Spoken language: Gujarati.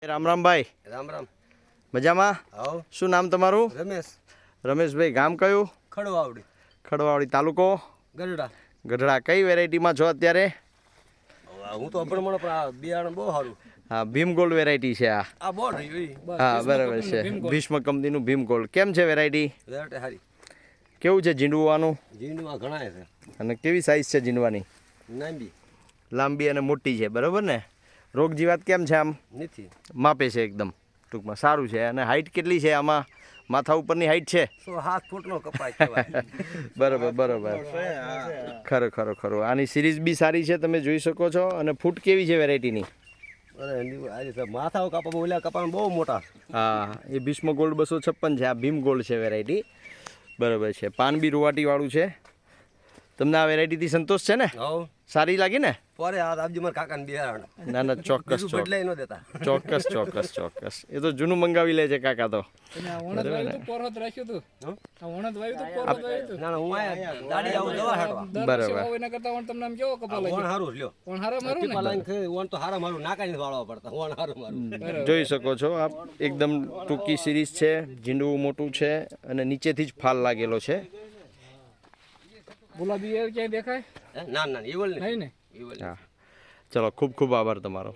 રામ રામ ભાઈ. રામ રામ. મજામાં? આવો. શું નામ તમારું? રમેશ. રમેશભાઈ. ગામ કયું? ખડવાવડી. ખડવાવડી. તાલુકો? ગઢડા. ગઢડા. કઈ વેરાયટીમાં છો અત્યારે? હું તો અભણ પણ આ બિયારણ બહુ સારું. હા, ભીમ ગોલ્ડ વેરાયટી છે આ. આ બોર્ડ રહ્યું. હા, બરાબર છે. ભીષ્મ કંપનીનું ભીમ ગોલ્ડ. કેમ છે વેરાયટી? વેરાયટી સારી. કેવું છે જીંડવાનું? જીંડમાં ઘણા છે. અને કેવી સાઈઝ છે જીંડવાની? નાંબી. લાંબી અને મોટી છે, બરાબર ને? રોગ જીવાત કેમ છે આમ? નથી. માપે છે એકદમ ટૂંકમાં. સારું છે. અને હાઈટ કેટલી છે આમાં? માથા ઉપરની હાઈટ છે? 7 ફૂટનો કપાય કહેવાય. બરાબર બરાબર. ખરું ખરું ખરું. આની સિરીઝ બી સારી છે, તમે જોઈ શકો છો. અને ફૂટ કેવી છે વેરાયટીની? માથા કપા ઓલા કપા બહુ મોટા. હા, એ ભીષ્મ ગોલ્ડ 256 છે. આ ભીમ ગોલ્ડ છે વેરાયટી. બરાબર છે. પાન બી રૂવાટીવાળું છે. તમને આ વેરાયટીથી સંતોષ છે ને? હવ. સારી લાગી ને? પોરે આ આપજી મારા કાકાને બિયારણ. ના ના, ચોક્કસ બદલાઈ ન દેતા. ચોક્કસ ચોક્કસ ચોક્કસ. એ તો જૂનું મંગાવી લે છે કાકા તો. જોઈ શકો છો આપ, એકદમ ટૂંકી સિરીઝ છે. ઝીંડવું મોટું છે અને નીચેથી જ ફાલ લાગેલો છે. ગુલાબી ક્યાંય દેખાય? ના ના, ઈવલ નહીં ને. હા, ચલો, ખૂબ ખૂબ આભાર તમારો.